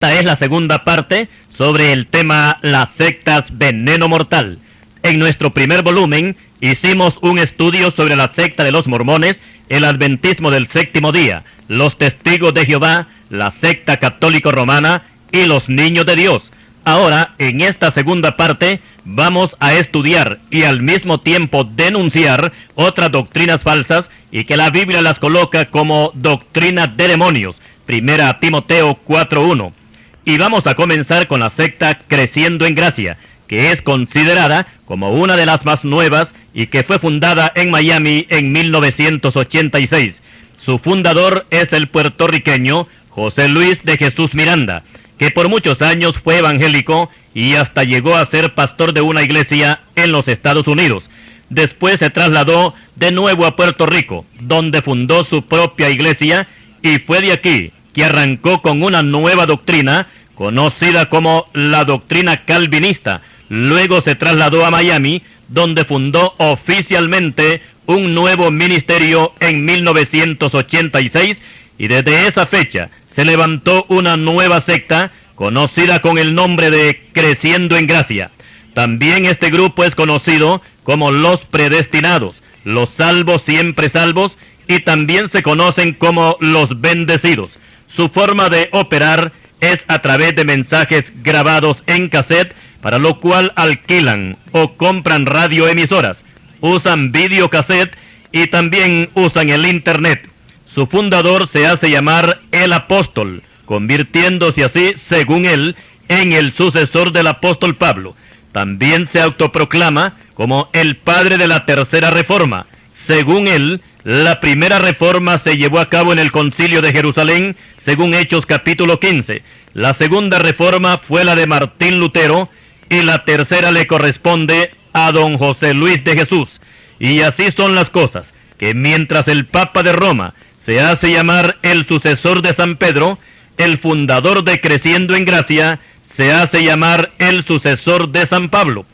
Esta es la segunda parte sobre el tema las sectas veneno mortal. En nuestro primer volumen hicimos un estudio sobre la secta de los mormones, el adventismo del séptimo día, los testigos de Jehová, la secta católico romana y los niños de Dios. Ahora, en esta segunda parte, vamos a estudiar y al mismo tiempo denunciar otras doctrinas falsas y que la Biblia las coloca como doctrina de demonios. Primera Timoteo 4:1. Y vamos a comenzar con la secta Creciendo en Gracia, que es considerada como una de las más nuevas y que fue fundada en Miami en 1986. Su fundador es el puertorriqueño José Luis de Jesús Miranda, que por muchos años fue evangélico y hasta llegó a ser pastor de una iglesia en los Estados Unidos. Después se trasladó de nuevo a Puerto Rico, donde fundó su propia iglesia, y fue de aquí que arrancó con una nueva doctrina, conocida como la doctrina calvinista. Luego se trasladó a Miami, donde fundó oficialmente un nuevo ministerio en 1986, y desde esa fecha se levantó una nueva secta, conocida con el nombre de Creciendo en Gracia. También este grupo es conocido como los predestinados, los salvos siempre salvos, y también se conocen como los bendecidos. Su forma de operar es a través de mensajes grabados en cassette, para lo cual alquilan o compran radioemisoras, usan videocassette y también usan el internet. Su fundador se hace llamar el apóstol, convirtiéndose así, según él, en el sucesor del apóstol Pablo. También se autoproclama como el padre de la tercera reforma. Según él, la primera reforma se llevó a cabo en el Concilio de Jerusalén, según Hechos capítulo 15. La segunda reforma fue la de Martín Lutero, y la tercera le corresponde a don José Luis de Jesús. Y así son las cosas, que mientras el Papa de Roma se hace llamar el sucesor de San Pedro, el fundador de Creciendo en Gracia se hace llamar el sucesor de San Pablo.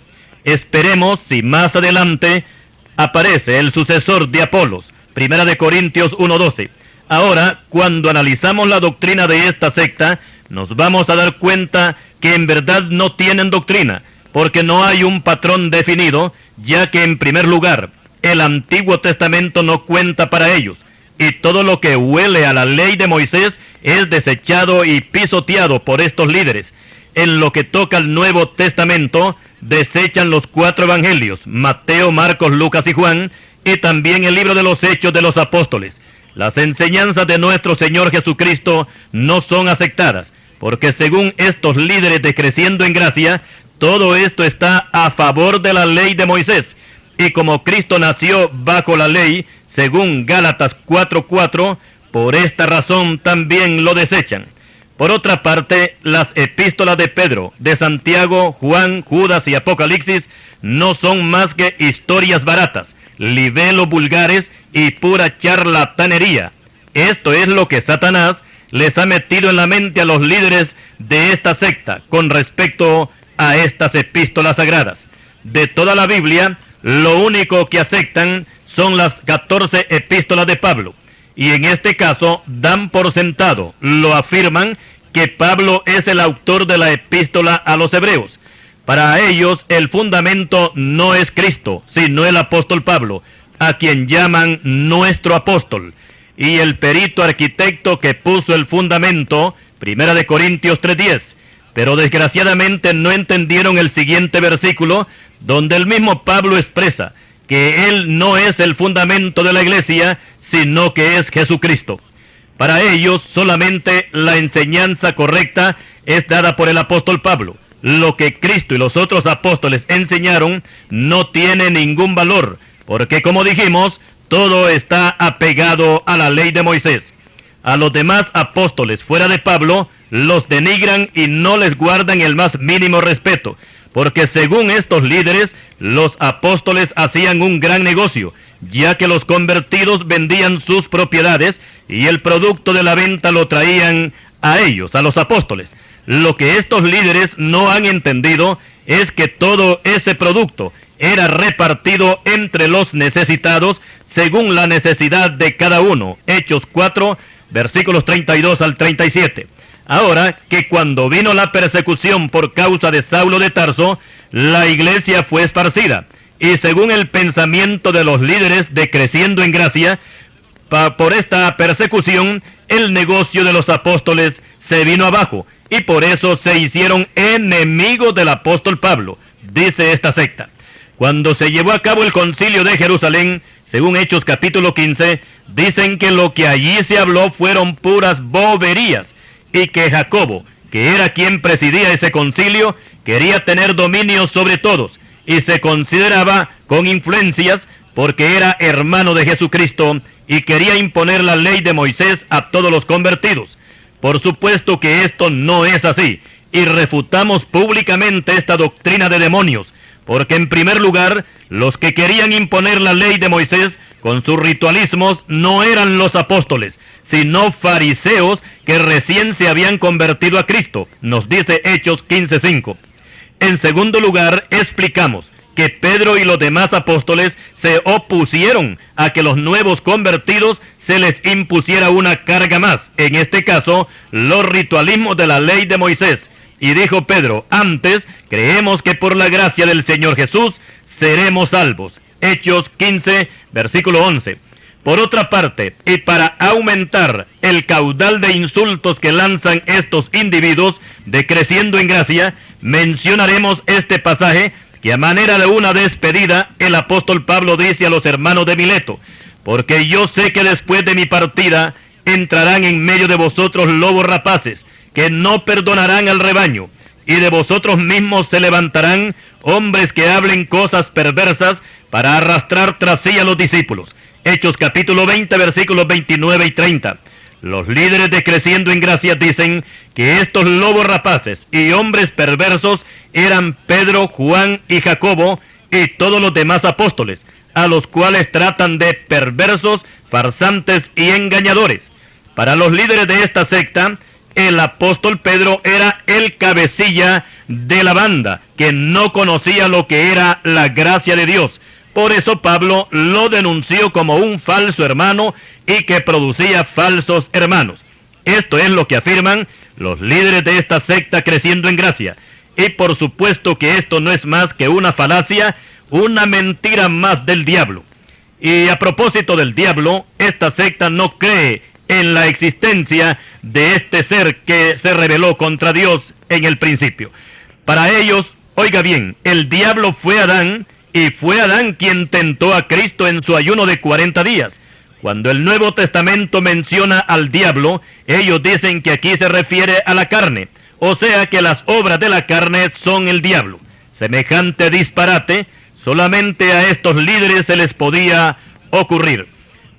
Esperemos si más adelante aparece el sucesor de Apolos. Primera de Corintios 1:12. Ahora, cuando analizamos la doctrina de esta secta, nos vamos a dar cuenta que en verdad no tienen doctrina, porque no hay un patrón definido, ya que en primer lugar, el Antiguo Testamento no cuenta para ellos, y todo lo que huele a la ley de Moisés es desechado y pisoteado por estos líderes. En lo que toca al Nuevo Testamento, desechan los 4 evangelios, Mateo, Marcos, Lucas y Juan, y también el libro de los Hechos de los Apóstoles. Las enseñanzas de nuestro Señor Jesucristo no son aceptadas, porque según estos líderes de Creciendo en Gracia, todo esto está a favor de la ley de Moisés. Y como Cristo nació bajo la ley, según Gálatas 4:4, por esta razón también lo desechan. Por otra parte, las epístolas de Pedro, de Santiago, Juan, Judas y Apocalipsis no son más que historias baratas, libelos vulgares y pura charlatanería. Esto es lo que Satanás les ha metido en la mente a los líderes de esta secta con respecto a estas epístolas sagradas. De toda la Biblia, lo único que aceptan son las 14 epístolas de Pablo. Y en este caso dan por sentado, lo afirman, que Pablo es el autor de la epístola a los hebreos. Para ellos el fundamento no es Cristo, sino el apóstol Pablo, a quien llaman nuestro apóstol. Y el perito arquitecto que puso el fundamento, Primera de Corintios 3:10. Pero desgraciadamente no entendieron el siguiente versículo, donde el mismo Pablo expresa que él no es el fundamento de la iglesia, sino que es Jesucristo. Para ellos solamente la enseñanza correcta es dada por el apóstol Pablo. Lo que Cristo y los otros apóstoles enseñaron no tiene ningún valor, porque como dijimos, todo está apegado a la ley de Moisés. A los demás apóstoles fuera de Pablo los denigran y no les guardan el más mínimo respeto, porque según estos líderes, los apóstoles hacían un gran negocio, ya que los convertidos vendían sus propiedades y el producto de la venta lo traían a ellos, a los apóstoles. Lo que estos líderes no han entendido es que todo ese producto era repartido entre los necesitados según la necesidad de cada uno. Hechos 4, versículos 32 al 37. Ahora que cuando vino la persecución por causa de Saulo de Tarso, la iglesia fue esparcida, y según el pensamiento de los líderes de Creciendo en Gracia, por esta persecución, el negocio de los apóstoles se vino abajo, y por eso se hicieron enemigos del apóstol Pablo, dice esta secta. Cuando se llevó a cabo el concilio de Jerusalén, según Hechos capítulo 15, dicen que lo que allí se habló fueron puras boberías, y que Jacobo, que era quien presidía ese concilio, quería tener dominio sobre todos, y se consideraba con influencias porque era hermano de Jesucristo y quería imponer la ley de Moisés a todos los convertidos. Por supuesto que esto no es así, y refutamos públicamente esta doctrina de demonios, porque en primer lugar, los que querían imponer la ley de Moisés con sus ritualismos no eran los apóstoles, sino fariseos que recién se habían convertido a Cristo, nos dice Hechos 15:5. En segundo lugar, explicamos que Pedro y los demás apóstoles se opusieron a que los nuevos convertidos se les impusiera una carga más, en este caso, los ritualismos de la ley de Moisés. Y dijo Pedro, antes creemos que por la gracia del Señor Jesús seremos salvos. Hechos 15, versículo 11. Por otra parte, y para aumentar el caudal de insultos que lanzan estos individuos de Creciendo en Gracia, mencionaremos este pasaje que a manera de una despedida el apóstol Pablo dice a los hermanos de Mileto, porque yo sé que después de mi partida entrarán en medio de vosotros lobos rapaces, que no perdonarán al rebaño, y de vosotros mismos se levantarán hombres que hablen cosas perversas para arrastrar tras sí a los discípulos. Hechos capítulo 20, versículos 29 y 30. Los líderes de Creciendo en Gracia dicen que estos lobos rapaces y hombres perversos eran Pedro, Juan y Jacobo y todos los demás apóstoles, a los cuales tratan de perversos, farsantes y engañadores. Para los líderes de esta secta, el apóstol Pedro era el cabecilla de la banda, que no conocía lo que era la gracia de Dios. Por eso Pablo lo denunció como un falso hermano y que producía falsos hermanos. Esto es lo que afirman los líderes de esta secta Creciendo en Gracia. Y por supuesto que esto no es más que una falacia, una mentira más del diablo. Y a propósito del diablo, esta secta no cree en la existencia de este ser que se rebeló contra Dios en el principio. Para ellos, oiga bien, el diablo fue Adán, y fue Adán quien tentó a Cristo en su ayuno de 40 días. Cuando el Nuevo Testamento menciona al diablo, ellos dicen que aquí se refiere a la carne, o sea que las obras de la carne son el diablo. Semejante disparate, solamente a estos líderes se les podía ocurrir.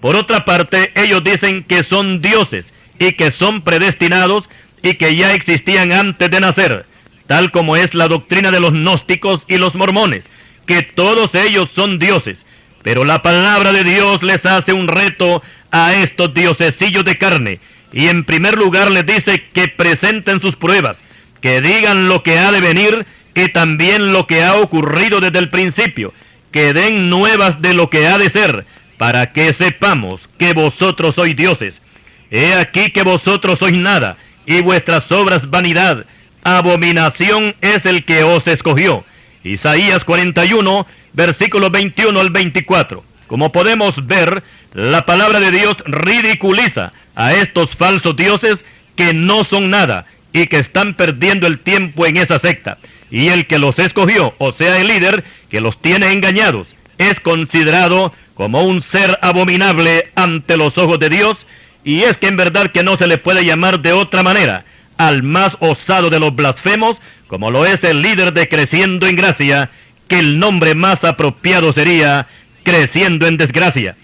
Por otra parte, ellos dicen que son dioses, y que son predestinados, y que ya existían antes de nacer, tal como es la doctrina de los gnósticos y los mormones, que todos ellos son dioses. Pero la palabra de Dios les hace un reto a estos diosesillos de carne, y en primer lugar les dice que presenten sus pruebas, que digan lo que ha de venir, y también lo que ha ocurrido desde el principio, que den nuevas de lo que ha de ser, para que sepamos que vosotros sois dioses. He aquí que vosotros sois nada, y vuestras obras vanidad. Abominación es el que os escogió. Isaías 41, versículos 21 al 24. Como podemos ver, la palabra de Dios ridiculiza a estos falsos dioses que no son nada y que están perdiendo el tiempo en esa secta. Y el que los escogió, o sea el líder que los tiene engañados, es considerado como un ser abominable ante los ojos de Dios, y es que en verdad que no se le puede llamar de otra manera al más osado de los blasfemos, como lo es el líder de Creciendo en Gracia, que el nombre más apropiado sería Creciendo en Desgracia.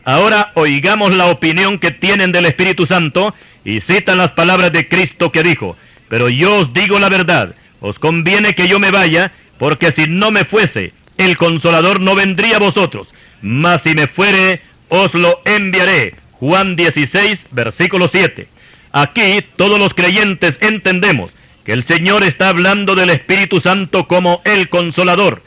Ahora oigamos la opinión que tienen del Espíritu Santo, y citan las palabras de Cristo que dijo, pero yo os digo la verdad, os conviene que yo me vaya, porque si no me fuese, el Consolador no vendría a vosotros, mas si me fuere, os lo enviaré. Juan 16, versículo 7. Aquí todos los creyentes entendemos que el Señor está hablando del Espíritu Santo como el Consolador.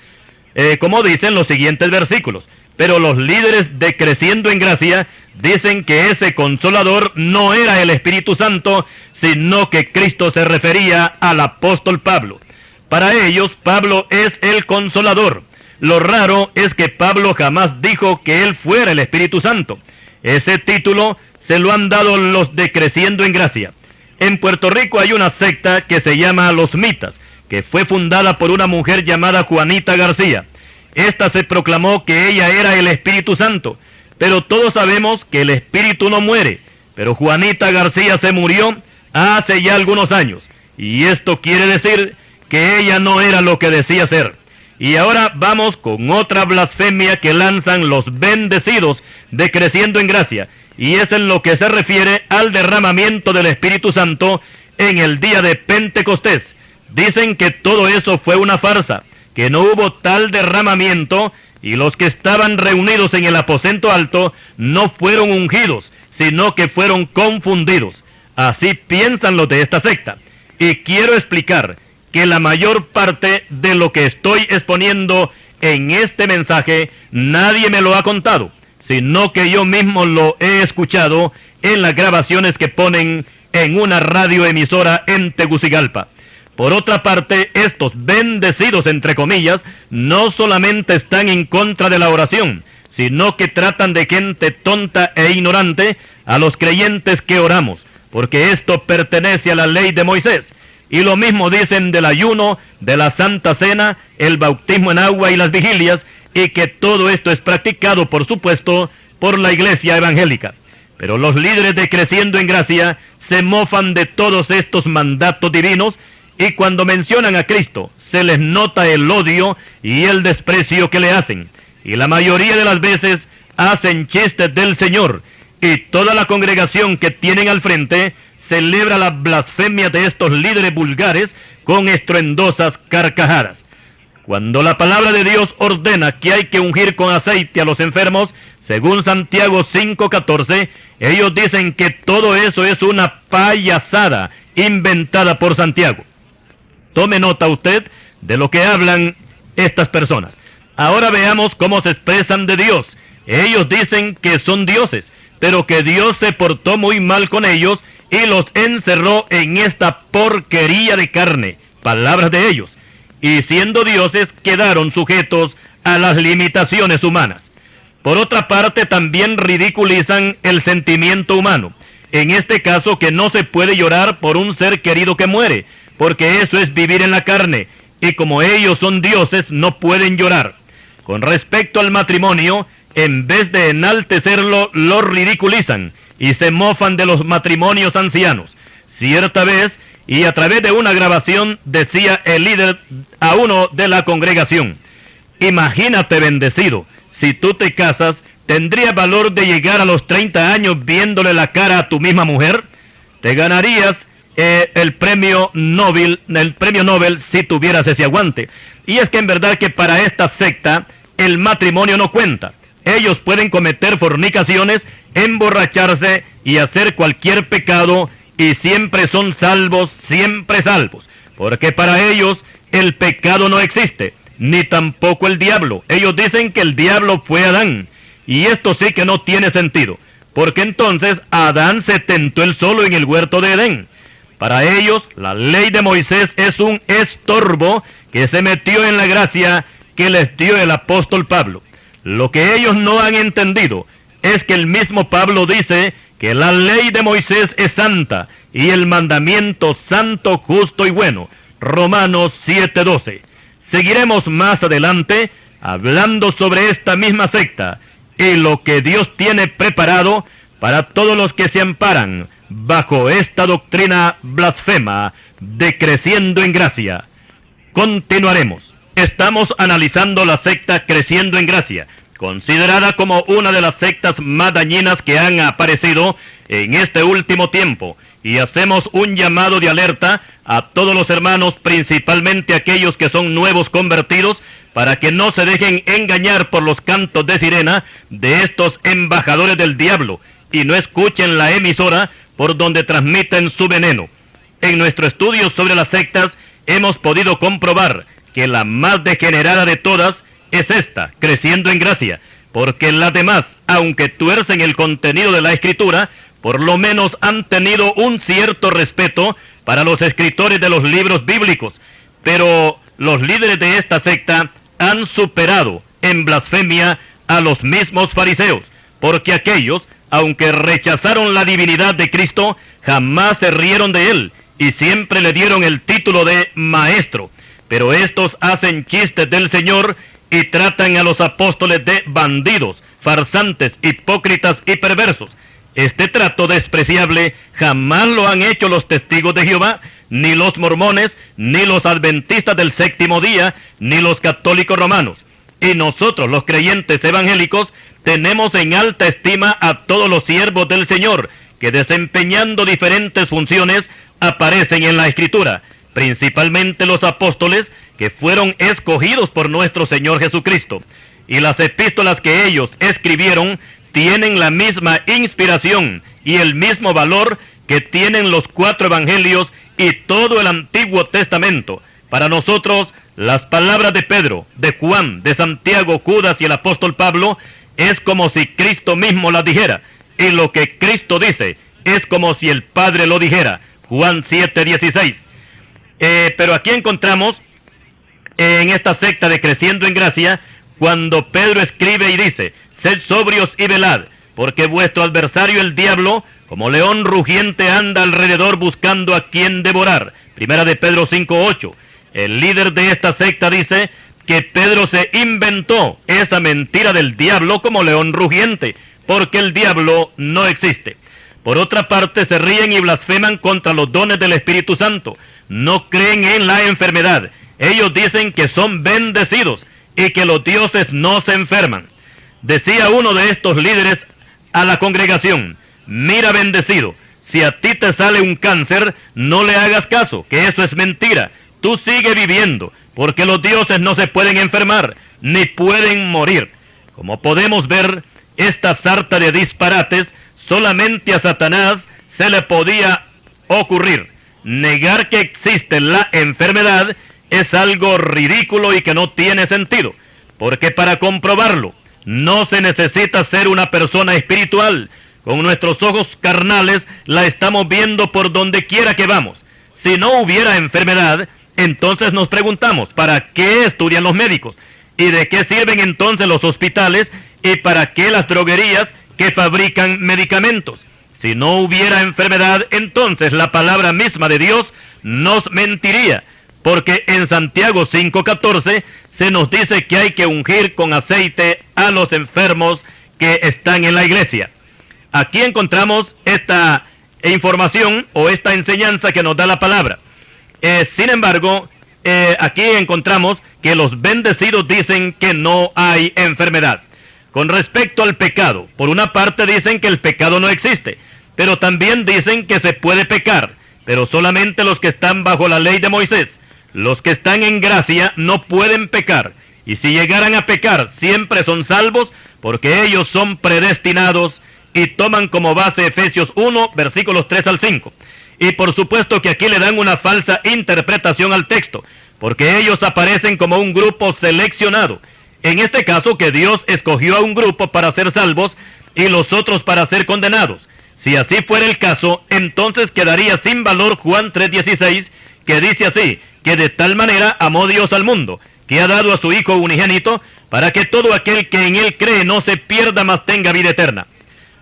Como dicen los siguientes versículos, Pero los líderes de Creciendo en Gracia dicen que ese Consolador no era el Espíritu Santo, sino que Cristo se refería al apóstol Pablo. Para ellos, Pablo es el Consolador. Lo raro es que Pablo jamás dijo que él fuera el Espíritu Santo. Ese título se lo han dado los de Creciendo en Gracia. En Puerto Rico hay una secta que se llama Los Mitas, que fue fundada por una mujer llamada Juanita García. Esta se proclamó que ella era el Espíritu Santo, pero todos sabemos que el Espíritu no muere. Pero Juanita García se murió hace ya algunos años, y esto quiere decir que ella no era lo que decía ser. Y ahora vamos con otra blasfemia que lanzan los bendecidos de Creciendo en Gracia, y es en lo que se refiere al derramamiento del Espíritu Santo en el día de Pentecostés. Dicen que todo eso fue una farsa, que no hubo tal derramamiento, y los que estaban reunidos en el aposento alto no fueron ungidos, sino que fueron confundidos. Así piensan los de esta secta. Y quiero explicar que la mayor parte de lo que estoy exponiendo en este mensaje, nadie me lo ha contado, sino que yo mismo lo he escuchado en las grabaciones que ponen en una radioemisora en Tegucigalpa. Por otra parte, estos bendecidos, entre comillas, no solamente están en contra de la oración, sino que tratan de gente tonta e ignorante a los creyentes que oramos, porque esto pertenece a la ley de Moisés. Y lo mismo dicen del ayuno, de la Santa Cena, el bautismo en agua y las vigilias, y que todo esto es practicado, por supuesto, por la iglesia evangélica. Pero los líderes de Creciendo en Gracia se mofan de todos estos mandatos divinos, y cuando mencionan a Cristo, se les nota el odio y el desprecio que le hacen. Y la mayoría de las veces hacen chistes del Señor, y toda la congregación que tienen al frente celebra la blasfemia de estos líderes vulgares con estruendosas carcajadas. Cuando la palabra de Dios ordena que hay que ungir con aceite a los enfermos, según Santiago 5:14, ellos dicen que todo eso es una payasada inventada por Santiago. Tome nota usted de lo que hablan estas personas. Ahora veamos cómo se expresan de Dios. Ellos dicen que son dioses, pero que Dios se portó muy mal con ellos y los encerró en esta porquería de carne. Palabras de ellos. Y siendo dioses, quedaron sujetos a las limitaciones humanas. Por otra parte, también ridiculizan el sentimiento humano. En este caso, que no se puede llorar por un ser querido que muere, porque eso es vivir en la carne, y como ellos son dioses, no pueden llorar. Con respecto al matrimonio, en vez de enaltecerlo, lo ridiculizan, y se mofan de los matrimonios ancianos. Cierta vez, y a través de una grabación, decía el líder a uno de la congregación: imagínate, bendecido, si tú te casas, ¿tendrías valor de llegar a los 30 años viéndole la cara a tu misma mujer? Te ganarías el premio Nobel si tuvieras ese aguante. Y es que en verdad que para esta secta el matrimonio no cuenta. Ellos pueden cometer fornicaciones, emborracharse y hacer cualquier pecado, y siempre son salvos, siempre salvos, porque para ellos el pecado no existe, ni tampoco el diablo. Ellos dicen que el diablo fue Adán, y esto sí que no tiene sentido, porque entonces Adán se tentó él solo en el huerto de Edén. Para ellos, la ley de Moisés es un estorbo que se metió en la gracia que les dio el apóstol Pablo. Lo que ellos no han entendido es que el mismo Pablo dice que la ley de Moisés es santa y el mandamiento santo, justo y bueno. Romanos 7:12. Seguiremos más adelante hablando sobre esta misma secta y lo que Dios tiene preparado para todos los que se amparan bajo esta doctrina blasfema de Creciendo en Gracia. Continuaremos. Estamos analizando la secta Creciendo en Gracia, considerada como una de las sectas más dañinas que han aparecido en este último tiempo, y hacemos un llamado de alerta a todos los hermanos, principalmente aquellos que son nuevos convertidos, para que no se dejen engañar por los cantos de sirena de estos embajadores del diablo, y no escuchen la emisora por donde transmiten su veneno. En nuestro estudio sobre las sectas hemos podido comprobar que la más degenerada de todas es esta, Creciendo en Gracia. porque las demás, aunque tuercen el contenido de la Escritura, por lo menos han tenido un cierto respeto para los escritores de los libros bíblicos. Pero los líderes de esta secta han superado en blasfemia a los mismos fariseos, porque aquellos, aunque rechazaron la divinidad de Cristo, jamás se rieron de él y siempre le dieron el título de maestro. Pero estos hacen chistes del Señor y tratan a los apóstoles de bandidos, farsantes, hipócritas y perversos. Este trato despreciable jamás lo han hecho los testigos de Jehová, ni los mormones, ni los adventistas del séptimo día, ni los católicos romanos. Y nosotros, los creyentes evangélicos, tenemos en alta estima a todos los siervos del Señor, que desempeñando diferentes funciones aparecen en la Escritura, principalmente los apóstoles, que fueron escogidos por nuestro Señor Jesucristo. Y las epístolas que ellos escribieron tienen la misma inspiración y el mismo valor que tienen los 4 evangelios y todo el Antiguo Testamento. Para nosotros, las palabras de Pedro, de Juan, de Santiago, Judas y el apóstol Pablo es como si Cristo mismo las dijera, y lo que Cristo dice es como si el Padre lo dijera. Juan 7:16. Pero aquí encontramos en esta secta de Creciendo en Gracia, cuando Pedro escribe y dice: sed sobrios y velad, porque vuestro adversario el diablo, como león rugiente, anda alrededor buscando a quien devorar. Primera de Pedro 5:8. El líder de esta secta dice que Pedro se inventó esa mentira del diablo como león rugiente, porque el diablo no existe. Por otra parte, se ríen y blasfeman contra los dones del Espíritu Santo. No creen en la enfermedad. Ellos dicen que son bendecidos y que los dioses no se enferman. Decía uno de estos líderes a la congregación: mira, bendecido, si a ti te sale un cáncer, no le hagas caso, que eso es mentira. Tú sigue viviendo, porque los dioses no se pueden enfermar, ni pueden morir. Como podemos ver, esta sarta de disparates solamente a Satanás se le podía ocurrir. Negar que existe la enfermedad es algo ridículo y que no tiene sentido, porque para comprobarlo no se necesita ser una persona espiritual. Con nuestros ojos carnales la estamos viendo por donde quiera que vamos. Si no hubiera enfermedad, entonces nos preguntamos, ¿para qué estudian los médicos? ¿Y de qué sirven entonces los hospitales? ¿Y para qué las droguerías que fabrican medicamentos? Si no hubiera enfermedad, entonces la palabra misma de Dios nos mentiría, porque en Santiago 5:14 se nos dice que hay que ungir con aceite a los enfermos que están en la iglesia. Aquí encontramos esta información o esta enseñanza que nos da la palabra. Sin embargo, aquí encontramos que los bendecidos dicen que no hay enfermedad. Con respecto al pecado, por una parte dicen que el pecado no existe, pero también dicen que se puede pecar, pero solamente los que están bajo la ley de Moisés. Los que están en gracia no pueden pecar, y si llegaran a pecar, siempre son salvos, porque ellos son predestinados, y toman como base Efesios 1, versículos 3 al 5. Y por supuesto que aquí le dan una falsa interpretación al texto, porque ellos aparecen como un grupo seleccionado. En este caso, que Dios escogió a un grupo para ser salvos y los otros para ser condenados. Si así fuera el caso, entonces quedaría sin valor Juan 3:16, que dice así: que de tal manera amó Dios al mundo, que ha dado a su Hijo unigénito, para que todo aquel que en él cree no se pierda, mas tenga vida eterna.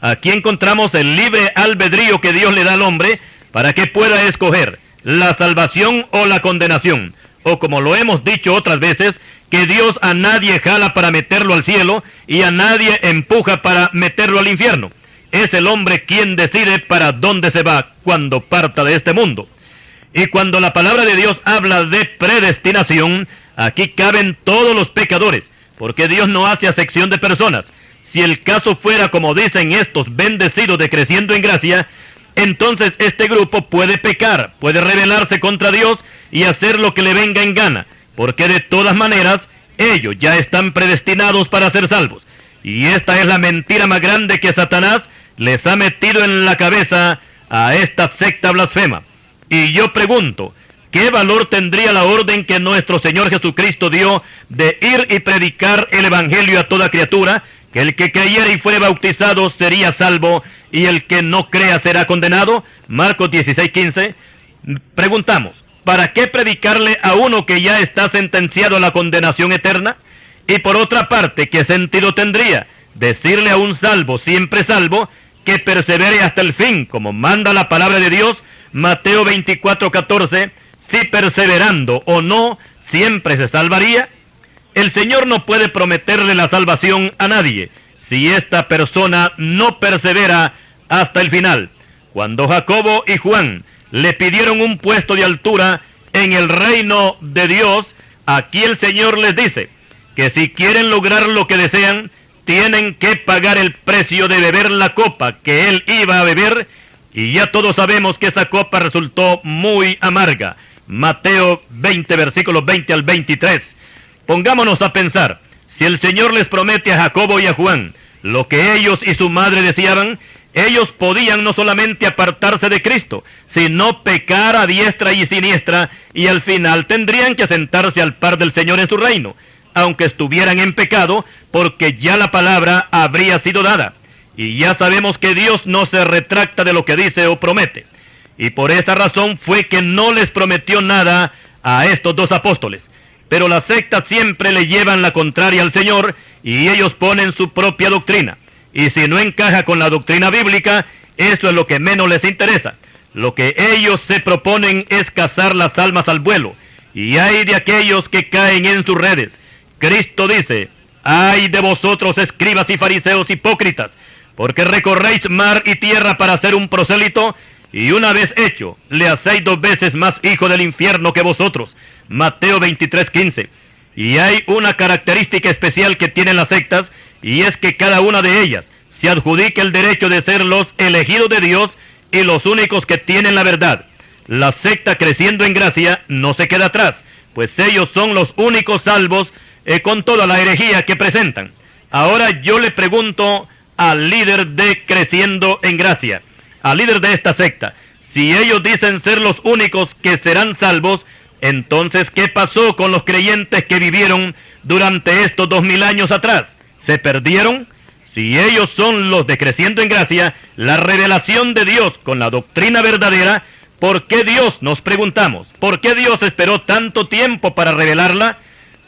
Aquí encontramos el libre albedrío que Dios le da al hombre para que pueda escoger la salvación o la condenación. O como lo hemos dicho otras veces, que Dios a nadie jala para meterlo al cielo y a nadie empuja para meterlo al infierno. Es el hombre quien decide para dónde se va cuando parta de este mundo. Y cuando la palabra de Dios habla de predestinación, aquí caben todos los pecadores, porque Dios no hace acepción de personas. Si el caso fuera como dicen estos bendecidos de Creciendo en Gracia, entonces este grupo puede pecar, puede rebelarse contra Dios y hacer lo que le venga en gana, porque de todas maneras ellos ya están predestinados para ser salvos. Y esta es la mentira más grande que Satanás les ha metido en la cabeza a esta secta blasfema. Y yo pregunto, ¿qué valor tendría la orden que nuestro Señor Jesucristo dio de ir y predicar el Evangelio a toda criatura, que el que creyere y fuere bautizado sería salvo, y el que no crea será condenado? Marcos 16:15. Preguntamos, ¿para qué predicarle a uno que ya está sentenciado a la condenación eterna? Y por otra parte, ¿qué sentido tendría decirle a un salvo, siempre salvo, que persevere hasta el fin, como manda la palabra de Dios, Mateo 24:14, si perseverando o no, siempre se salvaría? El Señor no puede prometerle la salvación a nadie si esta persona no persevera hasta el final. Cuando Jacobo y Juan le pidieron un puesto de altura en el reino de Dios, aquí el Señor les dice que si quieren lograr lo que desean, tienen que pagar el precio de beber la copa que él iba a beber, y ya todos sabemos que esa copa resultó muy amarga. Mateo 20, versículos 20 al 23. Pongámonos a pensar, si el Señor les promete a Jacobo y a Juan lo que ellos y su madre deseaban, ellos podían no solamente apartarse de Cristo, sino pecar a diestra y siniestra, y al final tendrían que sentarse al par del Señor en su reino, aunque estuvieran en pecado, porque ya la palabra habría sido dada. Y ya sabemos que Dios no se retracta de lo que dice o promete. Y por esa razón fue que no les prometió nada a estos dos apóstoles. Pero las sectas siempre le llevan la contraria al Señor, y ellos ponen su propia doctrina. Y si no encaja con la doctrina bíblica, eso es lo que menos les interesa. Lo que ellos se proponen es cazar las almas al vuelo. Y hay de aquellos que caen en sus redes. Cristo dice, ay de vosotros, escribas y fariseos hipócritas, porque recorréis mar y tierra para hacer un prosélito, y una vez hecho, le hacéis 2 veces más hijo del infierno que vosotros. Mateo 23:15. Y hay una característica especial que tienen las sectas, y es que cada una de ellas se adjudica el derecho de ser los elegidos de Dios y los únicos que tienen la verdad. La secta Creciendo en Gracia no se queda atrás, pues ellos son los únicos salvos con toda la herejía que presentan. Ahora yo le pregunto al líder de Creciendo en Gracia, al líder de esta secta, si ellos dicen ser los únicos que serán salvos, entonces ¿qué pasó con los creyentes que vivieron durante estos 2000 años atrás? ¿Se perdieron? Si ellos son los de Creciendo en Gracia, la revelación de Dios con la doctrina verdadera, ¿por qué Dios, nos preguntamos, por qué Dios esperó tanto tiempo para revelarla?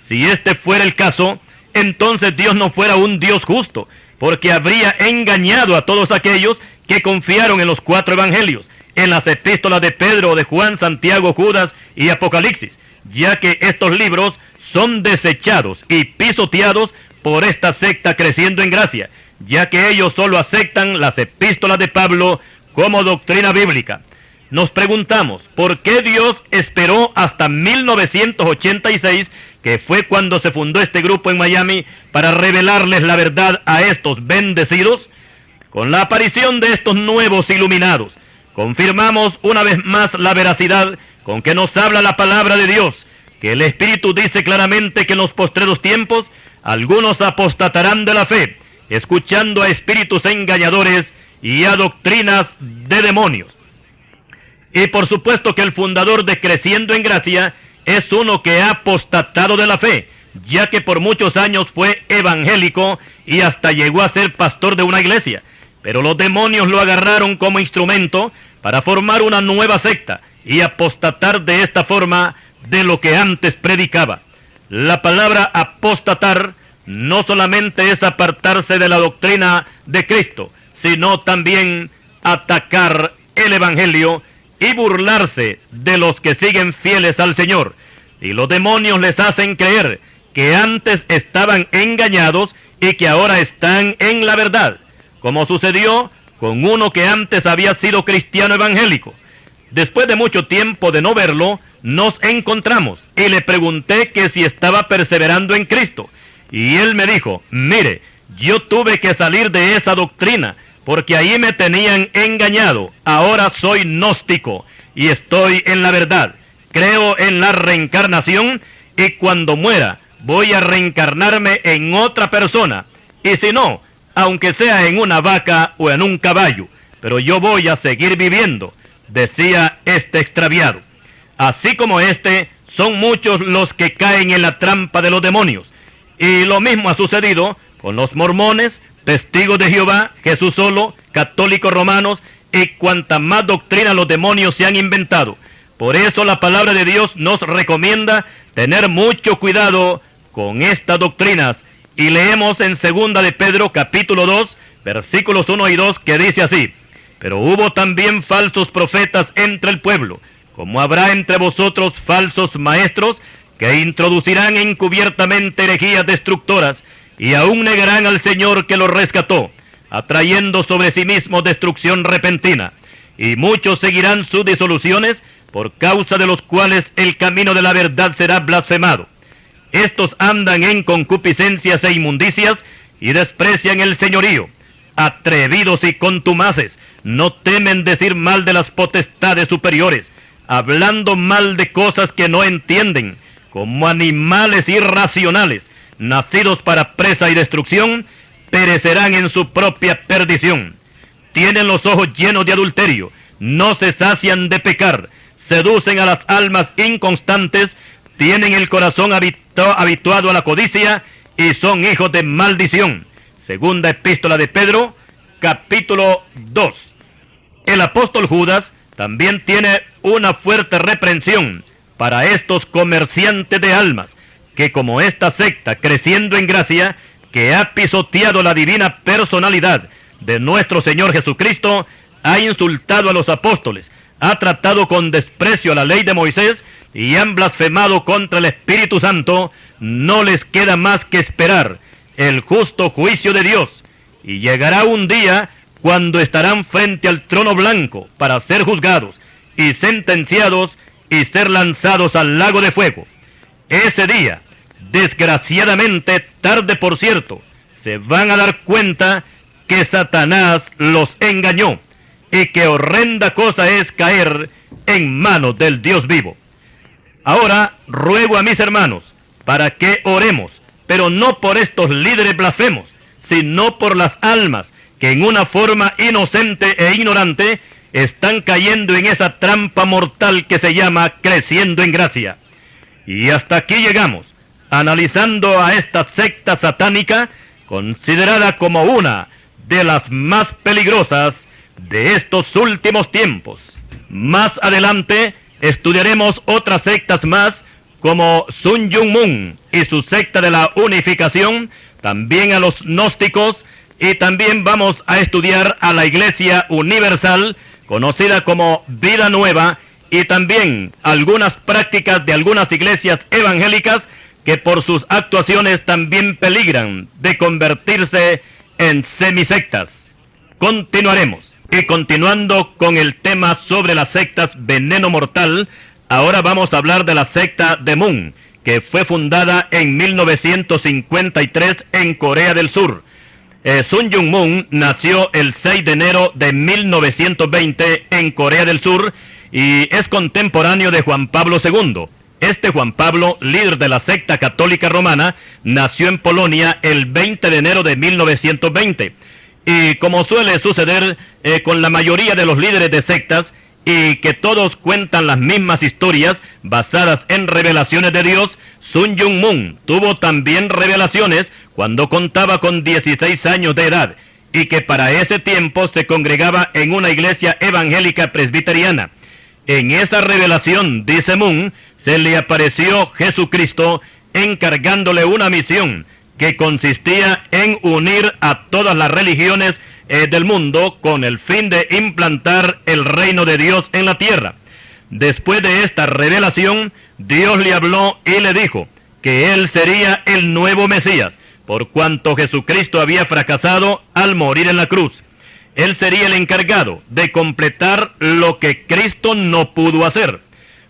Si este fuera el caso, entonces Dios no fuera un Dios justo, porque habría engañado a todos aquellos que confiaron en los 4 evangelios, en las epístolas de Pedro, de Juan, Santiago, Judas y Apocalipsis, ya que estos libros son desechados y pisoteados por esta secta Creciendo en Gracia, ya que ellos solo aceptan las epístolas de Pablo como doctrina bíblica. Nos preguntamos, ¿por qué Dios esperó hasta 1986, que fue cuando se fundó este grupo en Miami, para revelarles la verdad a estos bendecidos? Con la aparición de estos nuevos iluminados, confirmamos una vez más la veracidad con que nos habla la palabra de Dios, que el Espíritu dice claramente que en los postreros tiempos algunos apostatarán de la fe, escuchando a espíritus engañadores y a doctrinas de demonios. Y por supuesto que el fundador de Creciendo en Gracia es uno que ha apostatado de la fe, ya que por muchos años fue evangélico y hasta llegó a ser pastor de una iglesia. Pero los demonios lo agarraron como instrumento para formar una nueva secta y apostatar de esta forma de lo que antes predicaba. La palabra apostatar no solamente es apartarse de la doctrina de Cristo, sino también atacar el evangelio y burlarse de los que siguen fieles al Señor. Y los demonios les hacen creer que antes estaban engañados y que ahora están en la verdad, como sucedió con uno que antes había sido cristiano evangélico. Después de mucho tiempo de no verlo, nos encontramos y le pregunté que si estaba perseverando en Cristo. Y él me dijo, mire, yo tuve que salir de esa doctrina, porque ahí me tenían engañado. Ahora soy gnóstico y estoy en la verdad. Creo en la reencarnación y cuando muera voy a reencarnarme en otra persona. Y si no, aunque sea en una vaca o en un caballo, pero yo voy a seguir viviendo, decía este extraviado. Así como este, son muchos los que caen en la trampa de los demonios. Y lo mismo ha sucedido con los mormones, testigos de Jehová, Jesús solo, católicos romanos y cuanta más doctrina los demonios se han inventado. Por eso la palabra de Dios nos recomienda tener mucho cuidado con estas doctrinas. Y leemos en 2 de Pedro capítulo 2, versículos 1 y 2, que dice así: pero hubo también falsos profetas entre el pueblo, como habrá entre vosotros falsos maestros, que introducirán encubiertamente herejías destructoras, y aún negarán al Señor que los rescató, atrayendo sobre sí mismos destrucción repentina. Y muchos seguirán sus disoluciones, por causa de los cuales el camino de la verdad será blasfemado. Estos andan en concupiscencias e inmundicias, y desprecian el señorío. Atrevidos y contumaces, no temen decir mal de las potestades superiores, hablando mal de cosas que no entienden, como animales irracionales, nacidos para presa y destrucción, perecerán en su propia perdición. Tienen los ojos llenos de adulterio, no se sacian de pecar, seducen a las almas inconstantes, tienen el corazón habituado a la codicia y son hijos de maldición. Segunda epístola de Pedro, capítulo 2. El apóstol Judas también tiene una fuerte reprensión para estos comerciantes de almas, que como esta secta creciendo en gracia, que ha pisoteado la divina personalidad de nuestro Señor Jesucristo, ha insultado a los apóstoles, ha tratado con desprecio a la ley de Moisés y han blasfemado contra el Espíritu Santo, no les queda más que esperar el justo juicio de Dios. Y llegará un día cuando estarán frente al trono blanco para ser juzgados y sentenciados y ser lanzados al lago de fuego. Ese día, desgraciadamente tarde por cierto, se van a dar cuenta que Satanás los engañó y que horrenda cosa es caer en manos del Dios vivo. Ahora ruego a mis hermanos para que oremos, pero no por estos líderes blasfemos, sino por las almas que en una forma inocente e ignorante están cayendo en esa trampa mortal que se llama creciendo en gracia. Y hasta aquí llegamos, analizando a esta secta satánica, considerada como una de las más peligrosas de estos últimos tiempos. Más adelante estudiaremos otras sectas más, como Sun Myung Moon y su secta de la unificación, también a los gnósticos, y también vamos a estudiar a la Iglesia Universal, conocida como Vida Nueva, y también algunas prácticas de algunas iglesias evangélicas que por sus actuaciones también peligran de convertirse en semisectas. Continuaremos. Y continuando con el tema sobre las sectas veneno mortal, ahora vamos a hablar de la secta de Moon, que fue fundada en 1953 en Corea del Sur. Sun Myung Moon nació el 6 de enero de 1920 en Corea del Sur y es contemporáneo de Juan Pablo II. Este Juan Pablo, líder de la secta católica romana, nació en Polonia el 20 de enero de 1920. Y como suele suceder con la mayoría de los líderes de sectas, y que todos cuentan las mismas historias basadas en revelaciones de Dios, Sun Myung Moon tuvo también revelaciones cuando contaba con 16 años de edad, y que para ese tiempo se congregaba en una iglesia evangélica presbiteriana. En esa revelación, dice Moon, se le apareció Jesucristo encargándole una misión que consistía en unir a todas las religiones del mundo con el fin de implantar el reino de Dios en la tierra. Después de esta revelación, Dios le habló y le dijo que él sería el nuevo Mesías, por cuanto Jesucristo había fracasado al morir en la cruz. Él sería el encargado de completar lo que Cristo no pudo hacer.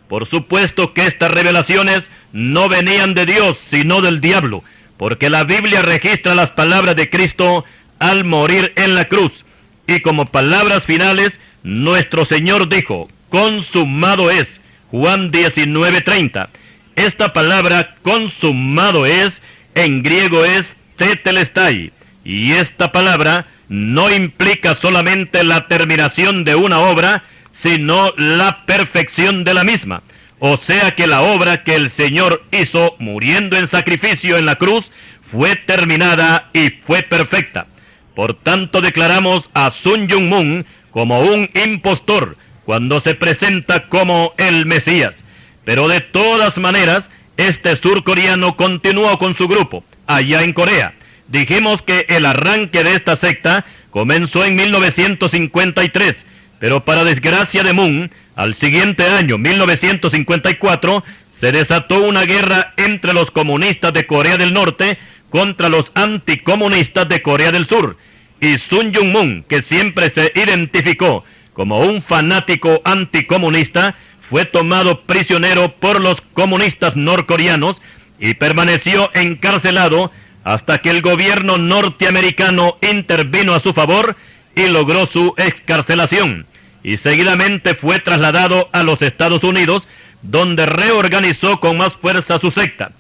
Por supuesto que estas revelaciones no venían de Dios, sino del diablo, porque la Biblia registra las palabras de Cristo al morir en la cruz. Y como palabras finales, nuestro Señor dijo, consumado es, Juan 19:30. Esta palabra consumado es, en griego es tetelestai, y esta palabra no implica solamente la terminación de una obra, sino la perfección de la misma. O sea que la obra que el Señor hizo muriendo en sacrificio en la cruz fue terminada y fue perfecta. Por tanto, declaramos a Sun Myung Moon como un impostor cuando se presenta como el Mesías. Pero de todas maneras, este surcoreano continuó con su grupo allá en Corea. Dijimos que el arranque de esta secta comenzó en 1953, pero para desgracia de Moon, al siguiente año, 1954, se desató una guerra entre los comunistas de Corea del Norte contra los anticomunistas de Corea del Sur. Y Sun Myung Moon, que siempre se identificó como un fanático anticomunista, fue tomado prisionero por los comunistas norcoreanos y permaneció encarcelado hasta que el gobierno norteamericano intervino a su favor y logró su excarcelación. Y seguidamente fue trasladado a los Estados Unidos, donde reorganizó con más fuerza su secta.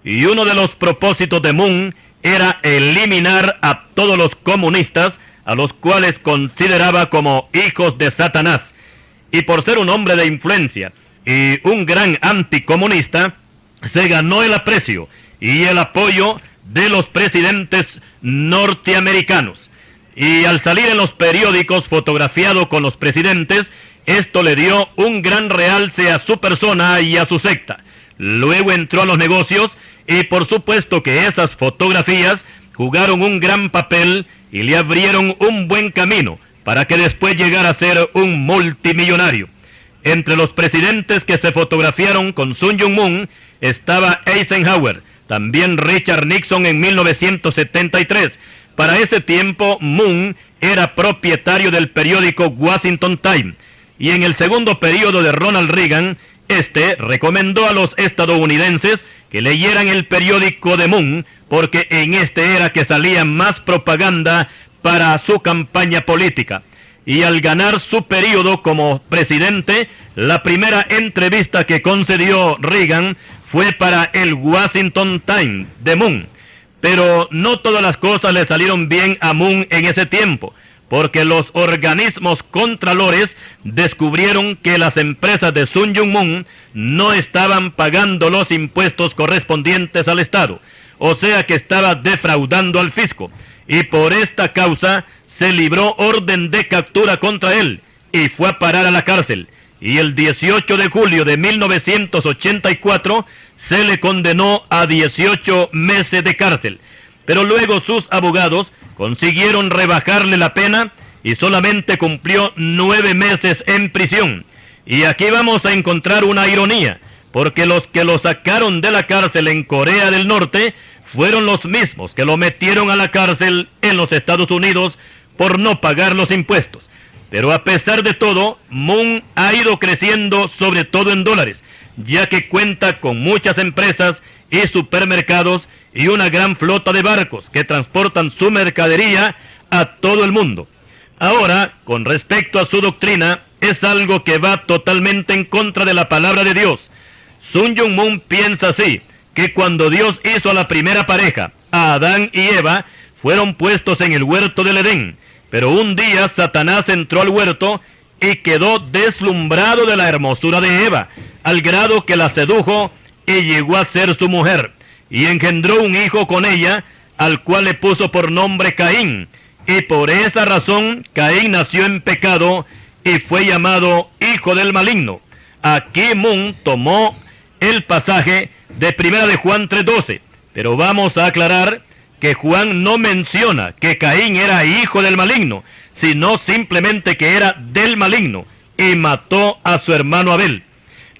Y uno de los propósitos de Moon era eliminar a todos los comunistas, a los cuales consideraba como hijos de Satanás. Y por ser un hombre de influencia y un gran anticomunista, se ganó el aprecio y el apoyo de los presidentes norteamericanos. Y al salir en los periódicos fotografiado con los presidentes, esto le dio un gran realce a su persona y a su secta. Luego entró a los negocios y por supuesto que esas fotografías jugaron un gran papel y le abrieron un buen camino para que después llegara a ser un multimillonario. Entre los presidentes que se fotografiaron con Sun Myung Moon estaba Eisenhower, también Richard Nixon en 1973. Para ese tiempo, Moon era propietario del periódico Washington Times, y en el segundo periodo de Ronald Reagan, este recomendó a los estadounidenses que leyeran el periódico de Moon, porque en este era que salía más propaganda para su campaña política. Y al ganar su periodo como presidente, la primera entrevista que concedió Reagan fue para el Washington Times de Moon. Pero no todas las cosas le salieron bien a Moon en ese tiempo, porque los organismos contralores descubrieron que las empresas de Sun Myung Moon no estaban pagando los impuestos correspondientes al Estado, o sea que estaba defraudando al fisco, y por esta causa se libró orden de captura contra él y fue a parar a la cárcel. Y el 18 de julio de 1984 se le condenó a 18 meses de cárcel. Pero luego sus abogados consiguieron rebajarle la pena y solamente cumplió 9 meses en prisión. Y aquí vamos a encontrar una ironía, porque los que lo sacaron de la cárcel en Corea del Norte fueron los mismos que lo metieron a la cárcel en los Estados Unidos por no pagar los impuestos. Pero a pesar de todo, Moon ha ido creciendo sobre todo en dólares, ya que cuenta con muchas empresas y supermercados y una gran flota de barcos que transportan su mercadería a todo el mundo. Ahora, con respecto a su doctrina, es algo que va totalmente en contra de la palabra de Dios. Sun Myung Moon piensa así, que cuando Dios hizo a la primera pareja, a Adán y Eva, fueron puestos en el huerto del Edén. Pero un día Satanás entró al huerto y quedó deslumbrado de la hermosura de Eva, al grado que la sedujo y llegó a ser su mujer, y engendró un hijo con ella, al cual le puso por nombre Caín, y por esa razón Caín nació en pecado y fue llamado hijo del maligno. Aquí Moon tomó el pasaje de 1 de Juan 3:12, pero vamos a aclarar que Juan no menciona que Caín era hijo del maligno, sino simplemente que era del maligno y mató a su hermano Abel.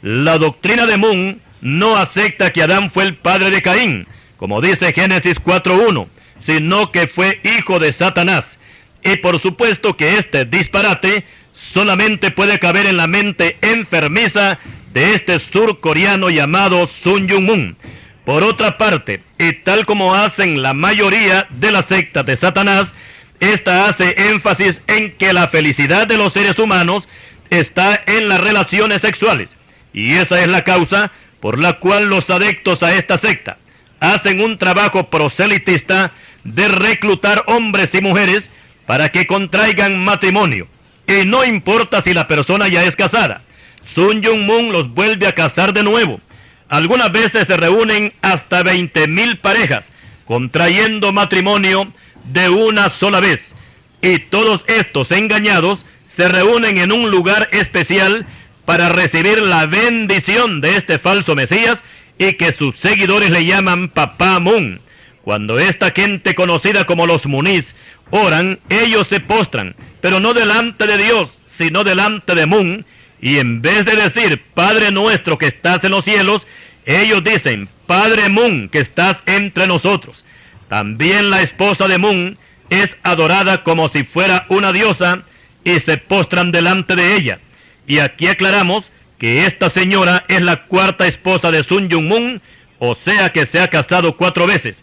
La doctrina de Moon no acepta que Adán fue el padre de Caín, como dice Génesis 4:1, sino que fue hijo de Satanás. Y por supuesto que este disparate solamente puede caber en la mente enfermiza de este surcoreano llamado Sun Myung Moon. Por otra parte, y tal como hacen la mayoría de las sectas de Satanás, esta hace énfasis en que la felicidad de los seres humanos está en las relaciones sexuales. Y esa es la causa por la cual los adeptos a esta secta hacen un trabajo proselitista de reclutar hombres y mujeres para que contraigan matrimonio. Y no importa si la persona ya es casada, Sun Myung Moon los vuelve a casar de nuevo. Algunas veces se reúnen hasta 20,000 parejas, contrayendo matrimonio de una sola vez. Y todos estos engañados se reúnen en un lugar especial para recibir la bendición de este falso Mesías, y que sus seguidores le llaman Papá Mun. Cuando esta gente conocida como los Munís oran, ellos se postran, pero no delante de Dios, sino delante de Mun, y en vez de decir Padre nuestro que estás en los cielos, ellos dicen Padre Mun que estás entre nosotros. También la esposa de Mun es adorada como si fuera una diosa, y se postran delante de ella. Y aquí aclaramos que esta señora es la cuarta esposa de Sun Myung Moon, o sea que se ha casado 4 veces.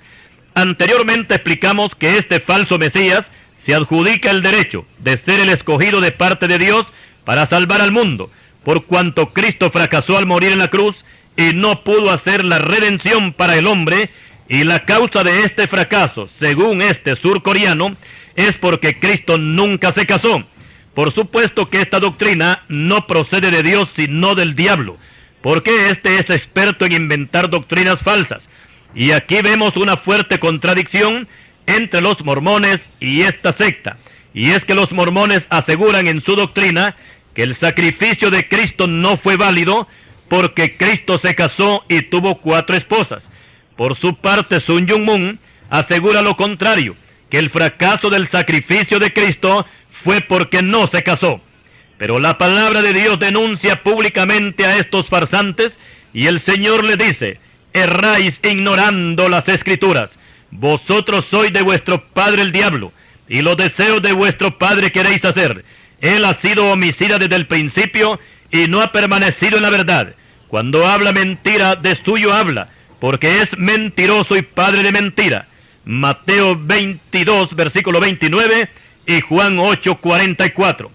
Anteriormente explicamos que este falso Mesías se adjudica el derecho de ser el escogido de parte de Dios para salvar al mundo, por cuanto Cristo fracasó al morir en la cruz y no pudo hacer la redención para el hombre, y la causa de este fracaso, según este surcoreano, es porque Cristo nunca se casó. Por supuesto que esta doctrina no procede de Dios, sino del diablo, porque este es experto en inventar doctrinas falsas. Y aquí vemos una fuerte contradicción entre los mormones y esta secta, y es que los mormones aseguran en su doctrina que el sacrificio de Cristo no fue válido porque Cristo se casó y tuvo 4 esposas. Por su parte, Sun Myung Moon asegura lo contrario, que el fracaso del sacrificio de Cristo fue porque no se casó. Pero la palabra de Dios denuncia públicamente a estos farsantes, y el Señor le dice: erráis ignorando las Escrituras. Vosotros sois de vuestro padre el diablo, y los deseos de vuestro padre queréis hacer. Él ha sido homicida desde el principio, y no ha permanecido en la verdad. Cuando habla mentira, de suyo habla, porque es mentiroso y padre de mentira. Mateo 22, versículo 29, y Juan 8, 44.